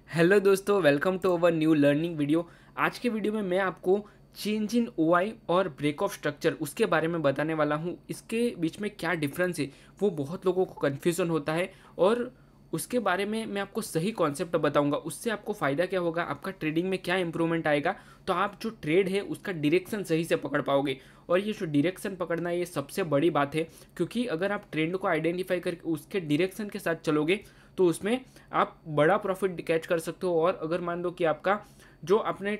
Hello दोस्तों, welcome to our new learning video. आज के वीडियो में मैं आपको चेंज इन ओआई और ब्रेक ऑफ स्ट्रक्चर उसके बारे में बताने वाला हूँ। इसके बीच में क्या डिफरेंस है वो बहुत लोगों को कन्फ्यूज़न होता है और उसके बारे में मैं आपको सही कॉन्सेप्ट बताऊंगा। उससे आपको फ़ायदा क्या होगा, आपका ट्रेडिंग में क्या इंप्रूवमेंट आएगा, तो आप जो ट्रेड है उसका डायरेक्शन सही से पकड़ पाओगे। और ये जो डायरेक्शन पकड़ना ये सबसे बड़ी बात है, क्योंकि अगर आप ट्रेंड को आइडेंटिफाई करके उसके डायरेक्शन के साथ चलोगे तो उसमें आप बड़ा प्रॉफिट कैच कर सकते हो। और अगर मान लो कि आपका जो आपने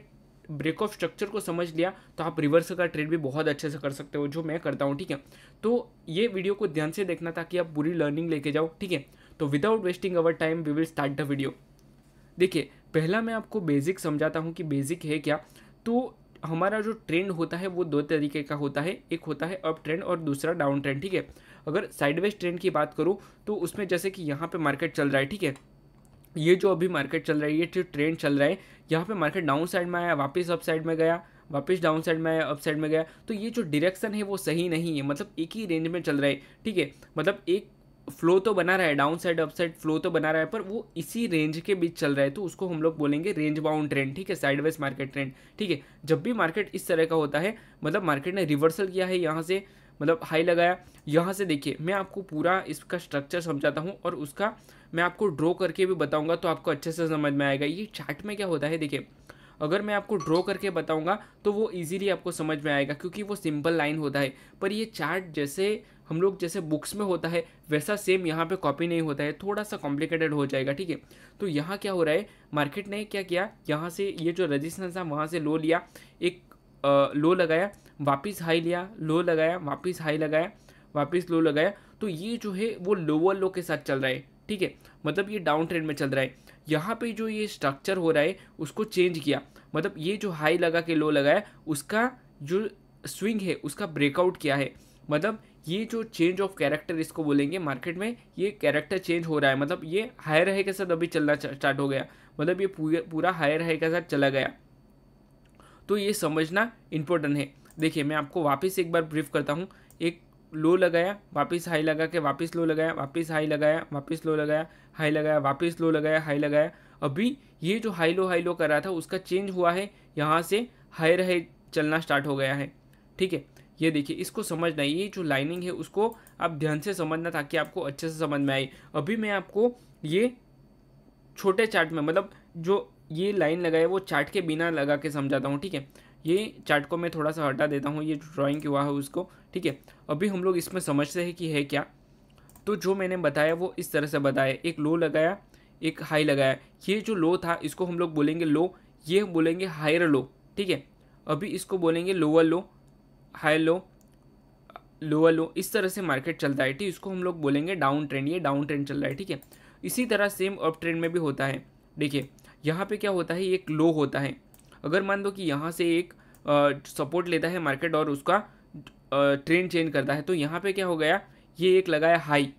ब्रेक ऑफ स्ट्रक्चर को समझ लिया तो आप रिवर्स का ट्रेड भी बहुत अच्छे से कर सकते हो, जो मैं करता हूँ। ठीक है, तो ये वीडियो को ध्यान से देखना ताकि आप पूरी लर्निंग लेके जाओ। ठीक है, तो without wasting our time we will start the video. देखिए, पहला मैं आपको बेसिक समझाता हूँ कि बेसिक है क्या। तो हमारा जो ट्रेंड होता है वो दो तरीके का होता है, एक होता है अप ट्रेंड और दूसरा डाउन ट्रेंड। ठीक है, अगर साइडवेज ट्रेंड की बात करूँ तो उसमें जैसे कि यहाँ पे मार्केट चल रहा है, ठीक है, ये जो अभी मार्केट चल रहा है, ये जो ट्रेंड चल रहा है, यहाँ पे मार्केट डाउन साइड में आया, वापस अप साइड में गया, वापस डाउन साइड में आया, अप साइड में गया, तो ये जो डायरेक्शन है वो सही नहीं है। मतलब एक ही रेंज में चल रहा है, ठीक है, मतलब एक फ्लो तो बना रहा है, down side up side flow तो बना रहा है, पर वो इसी रेंज के बीच चल रहा है, तो उसको हम लोग बोलेंगे रेंज बाउंड ट्रेंड। ठीक है, साइडवेज मार्केट ट्रेंड। ठीक है, जब भी मार्केट इस तरह का होता है, मतलब मार्केट ने रिवर्सल किया है यहाँ से, मतलब हाई लगाया यहाँ से। देखिए, मैं आपको पूरा इसका स्ट्रक्चर समझाता हूँ और उसका मैं आपको ड्रॉ करके भी बताऊंगा तो आपको अच्छे से समझ में आएगा। ये चार्ट में क्या होता है, देखिए, अगर मैं आपको ड्रॉ करके बताऊंगा तो वो इजीली आपको समझ में आएगा, क्योंकि वो सिंपल लाइन होता है। पर ये चार्ट जैसे हम लोग जैसे बुक्स में होता है वैसा सेम यहाँ पे कॉपी नहीं होता है, थोड़ा सा कॉम्प्लिकेटेड हो जाएगा। ठीक है, तो यहाँ क्या हो रहा है, मार्केट ने क्या किया, यहाँ से ये जो रजिस्टेंस था वहाँ से लो लिया, एक लो लगाया, वापस हाई लिया, लो लगाया, वापस हाई लगाया, वापस लो लगाया, तो ये जो है वो लोअर लो के साथ चल रहा है। ठीक है, मतलब ये डाउन ट्रेंड में चल रहा है। यहाँ पे जो ये स्ट्रक्चर हो रहा है उसको चेंज किया, मतलब ये जो हाई लगा के लो लगाया उसका जो स्विंग है उसका ब्रेकआउट किया है। मतलब ये जो चेंज ऑफ कैरेक्टर इसको बोलेंगे मार्केट में, ये कैरेक्टर चेंज हो रहा है, मतलब ये हायर हाई के साथ अभी चलना स्टार्ट हो गया, मतलब ये पूरा हायर हाई के साथ चला गया। तो ये समझना इंपॉर्टेंट है। देखिए, मैं आपको वापस एक बार ब्रीफ करता हूँ। एक लो लगाया, वापस हाई लगा के वापस लो लगाया, वापस हाई लगाया, वापस लो लगाया, हाई लगाया, वापस लो लगाया, हाई लगाया। अभी ये जो हाई लो कर रहा था उसका चेंज हुआ है, यहाँ से हायर हाई चलना स्टार्ट हो गया है। ठीक है, ये देखिए, इसको समझना, ये जो लाइनिंग है उसको आप ध्यान से समझना ताकि आपको अच्छे से समझ में आए। अभी मैं आपको ये छोटे चार्ट में, मतलब जो ये लाइन लगा है वो चार्ट के बिना लगा के समझाता हूँ। ठीक है, ये चार्ट को मैं थोड़ा सा हटा देता हूँ, ये ड्राइंग हुआ है उसको। ठीक है, अभी हम लोग इसमें समझते हैं कि है क्या। तो जो मैंने बताया वो इस तरह से बताया, एक लो लगाया, एक हाई लगाया। ये जो लो था इसको हम लोग बोलेंगे लो, ये बोलेंगे हायर लो। ठीक है, अभी इसको बोलेंगे लोअर लो, हाई लो, लोअर लो। इस तरह से मार्केट चलता है। ठीक, इसको हम लोग बोलेंगे डाउन ट्रेंड, ये डाउन ट्रेंड चल रहा है। ठीक है, इसी तरह सेम अप ट्रेंड में भी होता है। देखिए, यहाँ पे क्या होता है, एक लो होता है। अगर मान लो कि यहाँ से एक सपोर्ट लेता है मार्केट और उसका ट्रेंड चेंज करता है, तो यहाँ पे क्या हो गया, ये एक लगाया हाई,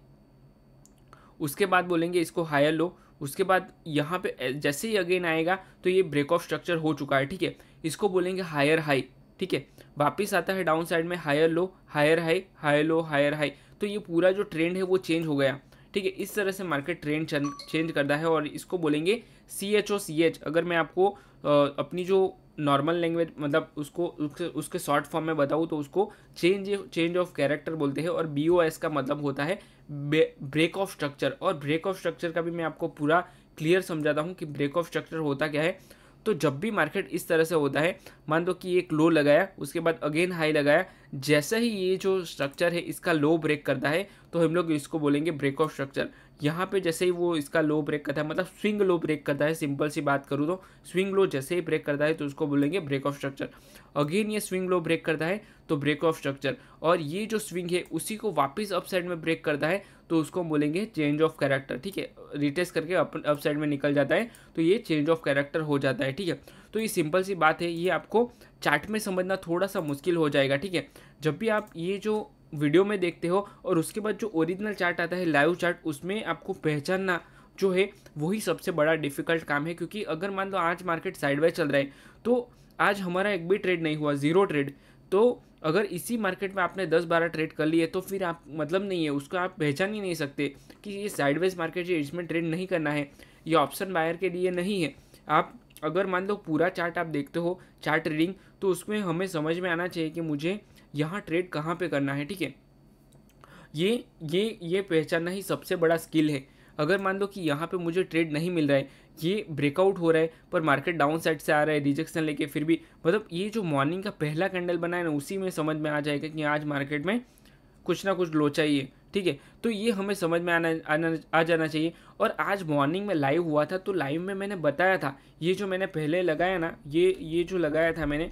उसके बाद बोलेंगे इसको हायर लो, उसके बाद यहाँ पे जैसे ही अगेन आएगा तो ये ब्रेक ऑफ स्ट्रक्चर हो चुका है। ठीक है, इसको बोलेंगे हायर हाई। ठीक है, वापिस आता है डाउन साइड में, higher low, higher high, higher low, higher high, तो ये पूरा जो ट्रेंड है वो चेंज हो गया। ठीक है, इस तरह से मार्केट ट्रेंड चेंज करता है और इसको बोलेंगे CHO। अगर मैं आपको अपनी जो नॉर्मल लैंग्वेज, मतलब उसको उसके शॉर्ट फॉर्म में बताऊँ तो उसको चेंज ऑफ कैरेक्टर बोलते हैं। और BOS का मतलब होता है ब्रेक ऑफ स्ट्रक्चर। और ब्रेक ऑफ स्ट्रक्चर का भी मैं आपको पूरा क्लियर समझाता हूँ कि ब्रेक ऑफ स्ट्रक्चर होता क्या है। तो जब भी मार्केट इस तरह से होता है, मान लो कि एक लो लगाया, उसके बाद अगेन हाई लगाया, जैसे ही ये जो स्ट्रक्चर है इसका लो ब्रेक करता है तो हम लोग इसको बोलेंगे ब्रेक ऑफ स्ट्रक्चर। यहाँ पे जैसे ही वो इसका लो ब्रेक करता है, मतलब स्विंग लो ब्रेक करता है, सिंपल सी बात करूँ तो स्विंग लो जैसे ही ब्रेक करता है तो उसको बोलेंगे ब्रेक ऑफ स्ट्रक्चर। अगेन ये स्विंग लो ब्रेक करता है तो ब्रेक ऑफ स्ट्रक्चर, और ये जो स्विंग है उसी को वापस अप साइड में ब्रेक करता है तो उसको बोलेंगे चेंज ऑफ कैरेक्टर। ठीक है, रिटेस्ट करके अप साइड में निकल जाता है तो ये चेंज ऑफ कैरेक्टर हो जाता है। ठीक है, तो ये सिंपल सी बात है, ये आपको चार्ट में समझना थोड़ा सा मुश्किल हो जाएगा। ठीक है, जब भी आप ये जो वीडियो में देखते हो और उसके बाद जो ओरिजिनल चार्ट आता है, लाइव चार्ट, उसमें आपको पहचानना जो है वही सबसे बड़ा डिफिकल्ट काम है। क्योंकि अगर मान लो आज मार्केट साइडवेज चल रहा है तो आज हमारा एक भी ट्रेड नहीं हुआ, जीरो ट्रेड, तो अगर इसी मार्केट में आपने 10-12 ट्रेड कर लिए तो फिर आप मतलब नहीं है, उसको आप पहचान ही नहीं सकते कि ये साइडवेज मार्केट है, इसमें ट्रेड नहीं करना है। ये ऑप्शन बायर के लिए नहीं है। आप अगर मान लो पूरा चार्ट आप देखते हो, चार्ट रीडिंग, तो उसमें हमें समझ में आना चाहिए कि मुझे यहाँ ट्रेड कहाँ पे करना है, ठीक है। ये पहचानना ही सबसे बड़ा स्किल है। अगर मान लो कि यहाँ पे मुझे ट्रेड नहीं मिल रहा है, ये ब्रेकआउट हो रहा है पर मार्केट डाउन साइड से आ रहा है रिजेक्शन लेके, फिर भी मतलब ये जो मॉर्निंग का पहला कैंडल बना है ना, उसी में समझ में आ जाएगा कि आज मार्केट में कुछ ना कुछ लोचा ही है, ठीक है। तो ये हमें समझ में आ जाना चाहिए। और आज मॉर्निंग में लाइव हुआ था, तो लाइव में मैंने बताया था, ये जो मैंने पहले लगाया ना, ये जो लगाया था मैंने,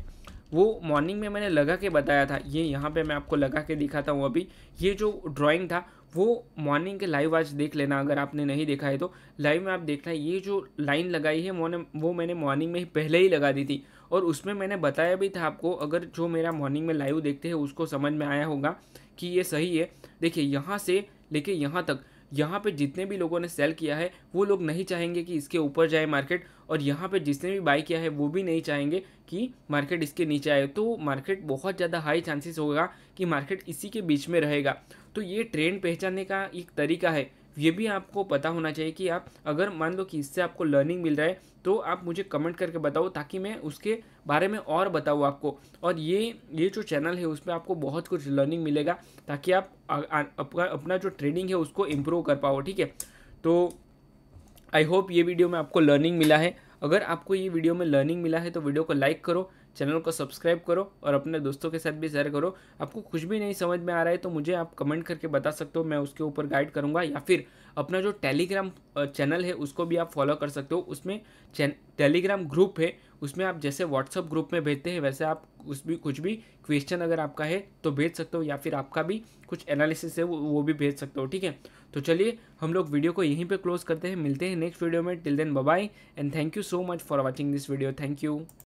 वो मॉर्निंग में मैंने लगा के बताया था। ये यहाँ पे मैं आपको लगा के दिखाता हूँ अभी। ये जो ड्राइंग था वो मॉर्निंग के लाइव आज देख लेना, अगर आपने नहीं देखा है तो लाइव में आप देखना। ये जो लाइन लगाई है वो मैंने मॉर्निंग में ही पहले ही लगा दी थी, और उसमें मैंने बताया भी था आपको। अगर जो मेरा मॉर्निंग में लाइव देखते हैं उसको समझ में आया होगा कि ये सही है। देखिए यहाँ से लेके यहाँ तक, यहाँ पे जितने भी लोगों ने सेल किया है वो लोग नहीं चाहेंगे कि इसके ऊपर जाए मार्केट, और यहाँ पे जिसने भी बाई किया है वो भी नहीं चाहेंगे कि मार्केट इसके नीचे आए। तो मार्केट बहुत ज़्यादा हाई चांसेस होगा कि मार्केट इसी के बीच में रहेगा। तो ये ट्रेंड पहचानने का एक तरीका है, ये भी आपको पता होना चाहिए कि आप अगर मान लो कि इससे आपको लर्निंग मिल रहा है तो आप मुझे कमेंट करके बताओ, ताकि मैं उसके बारे में और बताऊँ आपको। और ये जो चैनल है उसमें आपको बहुत कुछ लर्निंग मिलेगा, ताकि आप अपना जो ट्रेडिंग है उसको इम्प्रूव कर पाओ, ठीक है। तो आई होप ये वीडियो में आपको लर्निंग मिला है। अगर आपको ये वीडियो में लर्निंग मिला है तो वीडियो को लाइक करो, चैनल को सब्सक्राइब करो और अपने दोस्तों के साथ भी शेयर करो। आपको कुछ भी नहीं समझ में आ रहा है तो मुझे आप कमेंट करके बता सकते हो, मैं उसके ऊपर गाइड करूंगा। या फिर अपना जो टेलीग्राम चैनल है उसको भी आप फॉलो कर सकते हो। उसमें टेलीग्राम ग्रुप है, उसमें आप जैसे व्हाट्सअप ग्रुप में भेजते हैं वैसे आप कुछ भी क्वेश्चन अगर आपका है तो भेज सकते हो, या फिर आपका भी कुछ एनालिसिस है वो भी भेज सकते हो, ठीक है। तो चलिए हम लोग वीडियो को यहीं पे क्लोज करते हैं, मिलते हैं नेक्स्ट वीडियो में। Till then bye bye and thank you so much for watching this video. Thank you.